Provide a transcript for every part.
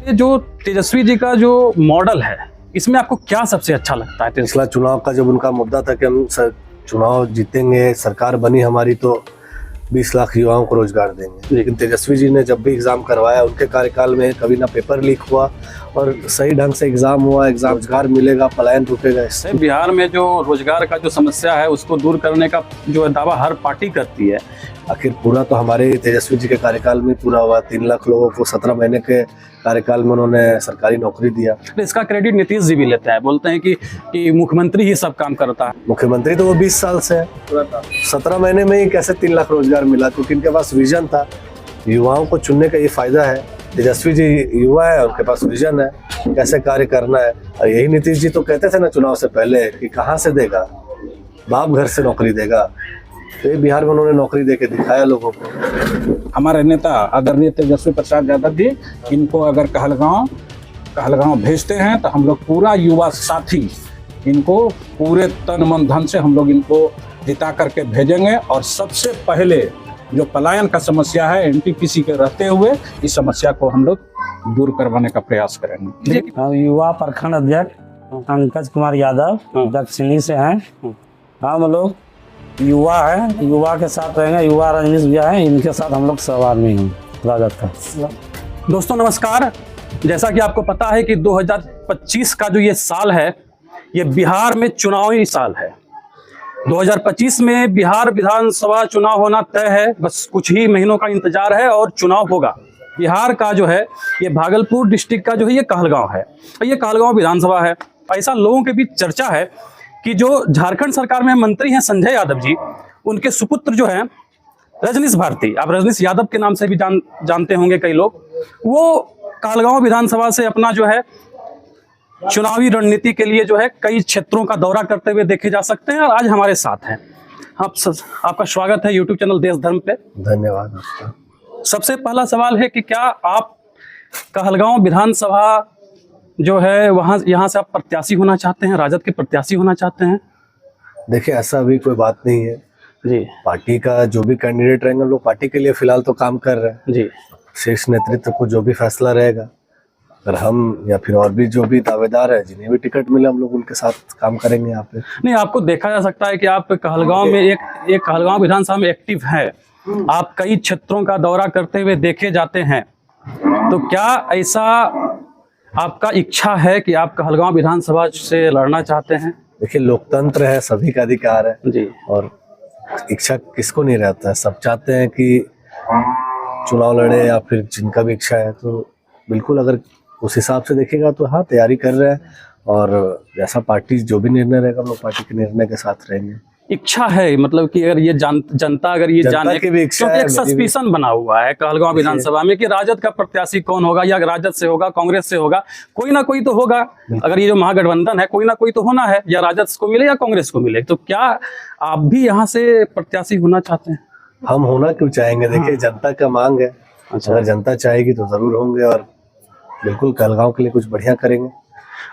ये जो तेजस्वी जी का जो मॉडल है, इसमें आपको क्या सबसे अच्छा लगता है? पिछला चुनाव का जब उनका मुद्दा था कि हम चुनाव जीतेंगे, सरकार बनी हमारी तो 20 लाख युवाओं को रोजगार देंगे, लेकिन तेजस्वी जी ने जब भी एग्जाम करवाया उनके कार्यकाल में कभी ना पेपर लीक हुआ और सही ढंग से एग्जाम हुआ, एग्जाम रोजगार मिलेगा, पलायन रुकेगा। इससे बिहार में जो रोजगार का जो समस्या है उसको दूर करने का जो दावा हर पार्टी करती है, आखिर पूरा तो हमारे तेजस्वी जी के कार्यकाल में पूरा हुआ। 3 लाख लोगों को 17 महीने के कार्यकाल में उन्होंने सरकारी नौकरी दिया। तो इसका क्रेडिट नीतीश जी भी लेते हैं, बोलते हैं कि मुख्यमंत्री ही सब काम करता है। मुख्यमंत्री तो वो 20 साल से है, 17 महीने में ही कैसे 3 लाख रोजगार मिला? क्योंकि इनके पास विजन था, युवाओं को चुनने का ये फायदा है। तेजस्वी जी युवा है, उनके पास विजन है कैसे कार्य करना है। और यही नीतीश जी तो कहते थे ना चुनाव से पहले कि कहाँ से देगा, बाप घर से नौकरी देगा। तो बिहार में उन्होंने नौकरी देके दिखाया लोगों को। हमारे नेता आदरणीय तेजस्वी प्रसाद यादव जी, इनको अगर कहलगांव भेजते हैं तो हम लोग पूरा युवा साथी इनको पूरे तन मन धन से हम लोग इनको जिता करके भेजेंगे। और सबसे पहले जो पलायन का समस्या है एनटीपीसी के रहते हुए, इस समस्या को हम लोग दूर करवाने का प्रयास करेंगे। युवा प्रखंड अध्यक्ष पंकज कुमार यादव दक्षिणी से हैं। हम लोग युवा है, युवा के साथ रहेंगे। युवा रजनीश भैया है, इनके साथ हम लोग सब आदमी हैं राजद का। दोस्तों नमस्कार। जैसा कि आपको पता है कि 2025 का जो ये साल है, ये बिहार में चुनावी साल है। 2025 में बिहार विधानसभा चुनाव होना तय है, बस कुछ ही महीनों का इंतजार है और चुनाव होगा। बिहार का जो है ये भागलपुर डिस्ट्रिक्ट का जो है ये कहलगांव है, और ये कहलगांव विधानसभा है। ऐसा लोगों के बीच चर्चा है कि जो झारखंड सरकार में मंत्री हैं संजय यादव जी, उनके सुपुत्र जो हैं रजनीश भारती, आप रजनीश यादव के नाम से भी जानते होंगे कई लोग, वो कहलगांव विधानसभा से अपना जो है चुनावी रणनीति के लिए जो है कई क्षेत्रों का दौरा करते हुए देखे जा सकते हैं। और आज हमारे साथ हैं। आपका स्वागत है यूट्यूब चैनल देश धर्म पे। धन्यवाद। सबसे पहला सवाल है कि क्या आप कहलगांव विधानसभा जो है यहाँ से आप प्रत्याशी होना चाहते हैं, राजद के प्रत्याशी होना चाहते हैं? देखिए, ऐसा अभी कोई बात नहीं है जी। पार्टी का जो भी कैंडिडेट रहेंगे, लोग पार्टी के लिए फिलहाल तो काम कर रहे हैं जी। शीर्ष नेतृत्व को जो भी फैसला रहेगा, अगर हम या फिर और भी जो भी दावेदार है जिन्हें भी टिकट मिले, हम लोग उनके साथ काम करेंगे यहाँ पे। नहीं, आपको देखा जा सकता है कि आप कहलगांव में एक कहलगांव विधानसभा में एक्टिव है। आप कई क्षेत्रों का दौरा करते हुए देखे जाते हैं, तो क्या ऐसा आपका इच्छा है कि आप कहलगांव विधानसभा से लड़ना चाहते हैं? देखिए, लोकतंत्र है, सभी का अधिकार है जी। और इच्छा किसको नहीं रहता है, सब चाहते हैं कि चुनाव लड़े या फिर जिनका भी इच्छा है। तो बिल्कुल अगर उस हिसाब से देखेगा तो हाँ, तैयारी कर रहे हैं और जैसा पार्टी जो भी निर्णय रहेगा हम लोग पार्टी के निर्णय के साथ रहेंगे। इच्छा है मतलब कि अगर ये जनता अगर ये जाने की भी इच्छा क्योंकि है, एक सस्पिशन बना हुआ है कहलगांव विधानसभा में कि राजद का प्रत्याशी कौन होगा, या राजद से होगा, कांग्रेस से होगा, कोई ना कोई तो होगा। अगर ये जो महागठबंधन है, कोई ना कोई तो होना है, या राजद को मिले या कांग्रेस को मिले। तो क्या आप भी यहाँ से प्रत्याशी होना चाहते हैं? हम होना क्यों चाहेंगे? देखिए, जनता का मांग है। अच्छा। अगर जनता चाहेगी तो जरूर होंगे और बिल्कुल कहलगांव के लिए कुछ बढ़िया करेंगे।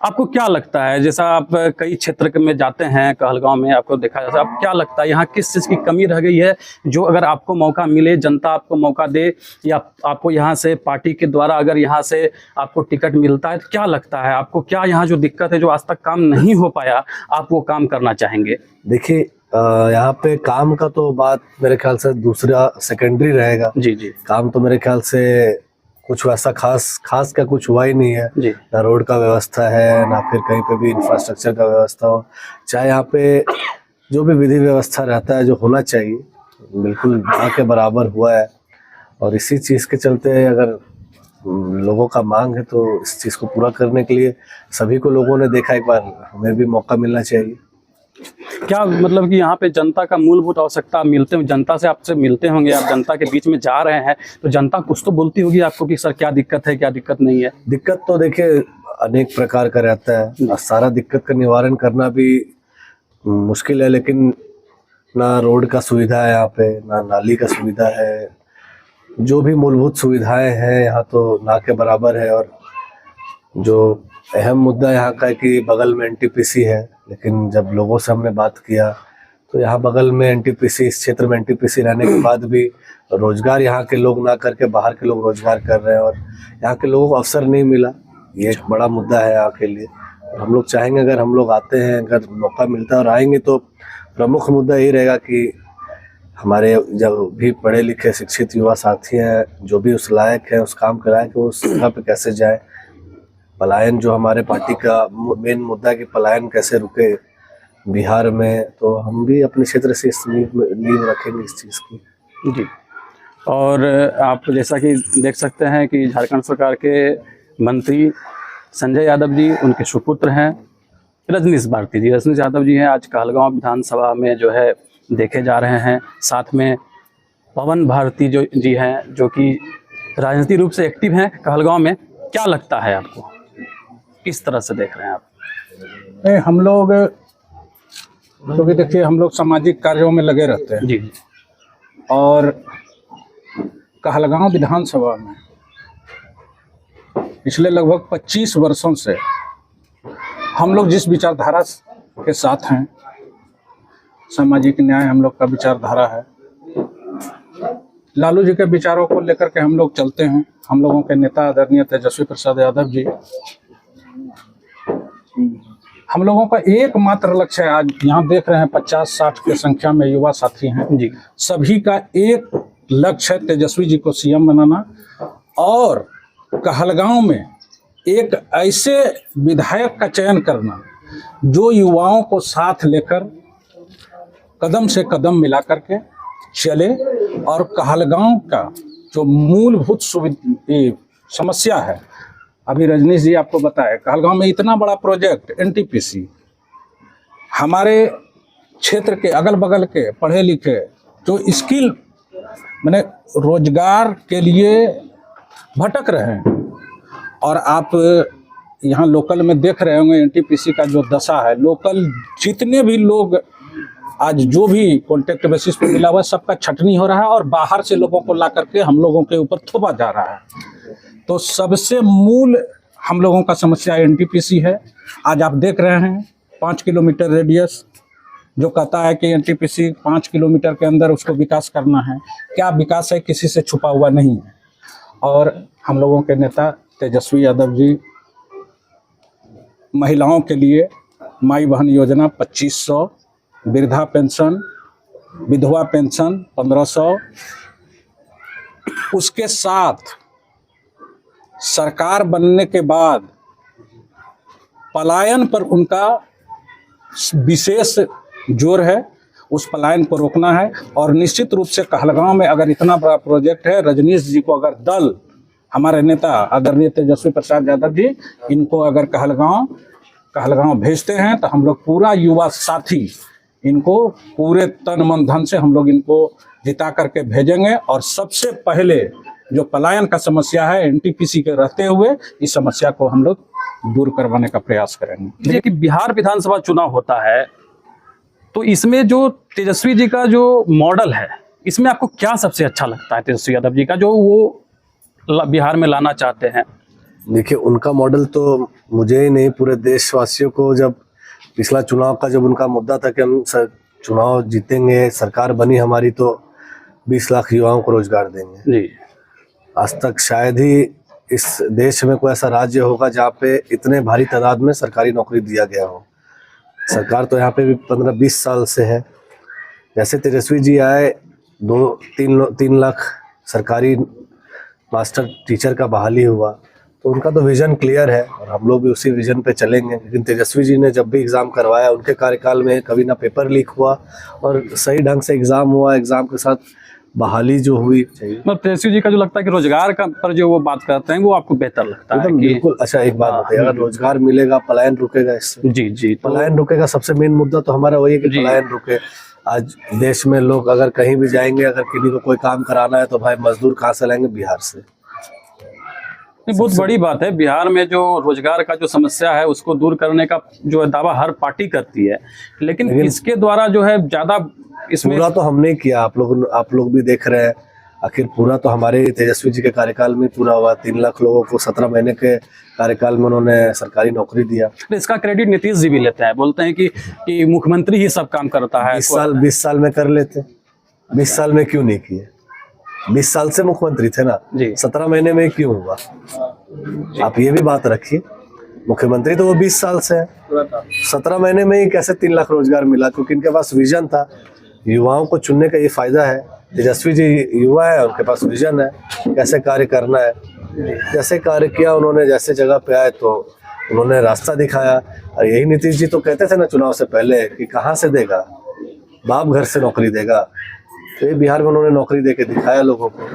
आपको क्या लगता है, जैसा आप कई क्षेत्र में जाते हैं कहलगांव में, आपको देखा जाता है, आप क्या लगता है यहाँ किस चीज़ की कमी रह गई है जो अगर आपको मौका मिले, जनता आपको मौका दे, या आपको यहाँ से पार्टी के द्वारा अगर यहाँ से आपको टिकट मिलता है, तो क्या लगता है आपको, क्या यहाँ जो दिक्कत है, जो आज तक काम नहीं हो पाया, आप वो काम करना चाहेंगे? देखिए, यहाँ पे काम का तो बात मेरे ख्याल से दूसरा सेकेंडरी रहेगा। जी जी। काम तो मेरे ख्याल से कुछ वैसा खास का कुछ हुआ ही नहीं है जी। ना रोड का व्यवस्था है, ना फिर कहीं पे भी इंफ्रास्ट्रक्चर का व्यवस्था हो। चाहे यहाँ पे जो भी विधि व्यवस्था रहता है जो होना चाहिए, बिल्कुल ना के बराबर हुआ है। और इसी चीज़ के चलते अगर लोगों का मांग है तो इस चीज़ को पूरा करने के लिए सभी को लोगों ने देखा, एक बार हमें भी मौका मिलना चाहिए। क्या मतलब कि यहाँ पे जनता का मूलभूत आवश्यकता मिलते, जनता से आपसे मिलते होंगे, आप जनता के बीच में जा रहे हैं, तो जनता कुछ तो बोलती होगी आपको कि सर क्या दिक्कत है, क्या दिक्कत नहीं है? दिक्कत तो देखिए अनेक प्रकार का रहता है, सारा दिक्कत का निवारण करना भी मुश्किल है। लेकिन ना रोड का सुविधा है यहाँ पे, ना नाली का सुविधा है, जो भी मूलभूत सुविधाएं हैं यहाँ तो ना के बराबर है। और जो अहम मुद्दा यहाँ का है कि बगल में एनटीपीसी है, लेकिन जब लोगों से हमने बात किया तो यहाँ बगल में एनटीपीसी, इस क्षेत्र में एनटीपीसी रहने के बाद भी रोजगार यहाँ के लोग ना करके बाहर के लोग रोजगार कर रहे हैं और यहाँ के लोगों को अवसर नहीं मिला। ये एक बड़ा मुद्दा है यहाँ के लिए। और हम लोग चाहेंगे अगर हम लोग आते हैं, अगर मौका मिलता है और आएंगे, तो प्रमुख मुद्दा यही रहेगा कि हमारे जब भी पढ़े लिखे शिक्षित युवा साथी हैं, जो भी उस लायक है, उस काम के लायक है, वो उस जगह पे कैसे जाए। पलायन जो हमारे पार्टी का मेन मुद्दा है कि पलायन कैसे रुके बिहार में, तो हम भी अपने क्षेत्र से इस नींव रखेंगे इस चीज़ की। जी। और आप जैसा कि देख सकते हैं कि झारखंड सरकार के मंत्री संजय यादव जी, उनके सुपुत्र हैं रजनीश भारती जी। रजनीश यादव जी हैं, आज कहलगांव विधानसभा में जो है देखे जा रहे हैं। साथ में पवन भारती जो जी हैं, जो कि राजनीतिक रूप से एक्टिव हैं कहलगांव में। क्या लगता है आपको, किस तरह से देख रहे हैं आप? हम लोग क्योंकि देखिए हम लोग सामाजिक कार्यों में लगे रहते हैं जी। और कहलगांव विधानसभा में पिछले लगभग 25 वर्षों से हम लोग जिस विचारधारा के साथ हैं, सामाजिक न्याय हम लोग का विचारधारा है, लालू जी के विचारों को लेकर के हम लोग चलते हैं। हम लोगों के नेता आदरणीय तेजस्वी प्रसाद यादव जी, हम लोगों का एकमात्र लक्ष्य है, आज यहाँ देख रहे हैं 50-60 की संख्या में युवा साथी हैं जी। सभी का एक लक्ष्य है तेजस्वी जी को सीएम बनाना और कहलगांव में एक ऐसे विधायक का चयन करना जो युवाओं को साथ लेकर कदम से कदम मिला करके चले और कहलगांव का जो मूलभूत समस्या है, अभी रजनीश जी आपको बताया, कहलगांव में इतना बड़ा प्रोजेक्ट एनटीपीसी, हमारे क्षेत्र के अगल बगल के पढ़े लिखे जो स्किल माने रोजगार के लिए भटक रहे हैं। और आप यहाँ लोकल में देख रहे होंगे एनटीपीसी का जो दशा है, लोकल जितने भी लोग आज जो भी कॉन्ट्रैक्ट बेसिस पे मिला हुआ है, सबका छटनी हो रहा है और बाहर से लोगों को ला करके हम लोगों के ऊपर थोपा जा रहा है। तो सबसे मूल हम लोगों का समस्या एनटीपीसी है। आज आप देख रहे हैं 5 किलोमीटर रेडियस जो कहता है कि एनटीपीसी 5 किलोमीटर के अंदर उसको विकास करना है। क्या विकास है, किसी से छुपा हुआ नहीं है। और हम लोगों के नेता तेजस्वी यादव जी महिलाओं के लिए माई बहन योजना 2500, वृद्धा पेंशन, विधवा पेंशन 1500, उसके साथ सरकार बनने के बाद पलायन पर उनका विशेष जोर है, उस पलायन को रोकना है। और निश्चित रूप से कहलगांव में अगर इतना बड़ा प्रोजेक्ट है, रजनीश जी को अगर दल, हमारे नेता आदरणीय तेजस्वी प्रसाद यादव जी, इनको अगर कहलगांव भेजते हैं तो हम लोग पूरा युवा साथी इनको पूरे तन मन धन से हम लोग इनको जिता करके भेजेंगे। और सबसे पहले जो पलायन का समस्या है एनटीपीसी के रहते हुए, इस समस्या को हम लोग दूर करवाने का प्रयास करेंगे। देखिए कि बिहार विधानसभा चुनाव होता है, तो इसमें जो तेजस्वी जी का जो मॉडल है, इसमें आपको क्या सबसे अच्छा लगता है तेजस्वी यादव जी का, जो वो बिहार में लाना चाहते हैं? देखिए, उनका मॉडल तो मुझे ही नहीं, पूरे देशवासियों को, जब पिछला चुनाव का जब उनका मुद्दा था कि हम चुनाव जीतेंगे, सरकार बनी हमारी तो 20 लाख युवाओं को रोजगार देंगे जी। आज तक शायद ही इस देश में कोई ऐसा राज्य होगा जहाँ पे इतने भारी तादाद में सरकारी नौकरी दिया गया हो। सरकार तो यहाँ पे भी 15-20 साल से है। जैसे तेजस्वी जी आए, 2-3 लाख सरकारी मास्टर टीचर का बहाली हुआ, तो उनका तो विजन क्लियर है और हम लोग भी उसी विजन पे चलेंगे। लेकिन तेजस्वी जी ने जब भी एग्ज़ाम करवाया, उनके कार्यकाल में कभी ना पेपर लीक हुआ और सही ढंग से एग्ज़ाम हुआ, एग्ज़ाम के साथ बहाली जो हुई चाहिए। मतलब तेजस्वी जी का जो लगता है कि रोजगार का पर जो वो बात करते हैं, वो आपको बेहतर लगता है कि बिल्कुल। अच्छा, एक बात बताइए, अगर रोजगार मिलेगा, पलायन रुकेगा इससे। जी जी। तो पलायन रुकेगा, सबसे मेन मुद्दा तो हमारा वही है कि पलायन रुके। आज देश में लोग अगर कहीं भी जाएंगे, अगर किसी को कोई काम कराना है तो भाई मजदूर कहाँ से लाएंगे? बिहार से। बहुत बड़ी बात है। बिहार में जो रोजगार का जो समस्या है, उसको दूर करने का जो दावा हर पार्टी करती है, लेकिन इसके द्वारा जो है ज्यादा इसमें पूरा तो हमने किया। आप लोग भी देख रहे हैं, आखिर पूरा तो हमारे तेजस्वी जी के कार्यकाल में पूरा हुआ। 3 लाख लोगों को 17 महीने के कार्यकाल में उन्होंने सरकारी नौकरी दिया। तो इसका क्रेडिट नीतीश जी भी लेते हैं, बोलते हैं कि मुख्यमंत्री ही सब काम करता है। 20 साल में कर लेते, 20 साल में क्यों नहीं किए? 20 साल से मुख्यमंत्री थे ना जी। 17 महीने में क्यों हुआ? आप ये भी बात रखिए, मुख्यमंत्री तो वो 20 साल से है, 17 महीने में ही कैसे 3 लाख रोजगार मिला? क्योंकि इनके पास विजन था। युवाओं को चुनने का ये फायदा है, तेजस्वी जी युवा है, उनके पास विजन है कैसे कार्य करना है। जैसे कार्य किया उन्होंने, जैसे जगह पे आए तो उन्होंने रास्ता दिखाया। और यही नीतीश जी तो कहते थे ना चुनाव से पहले कि कहाँ से देगा, बाप घर से नौकरी देगा। तो ये बिहार में उन्होंने नौकरी दे के दिखाया लोगों को।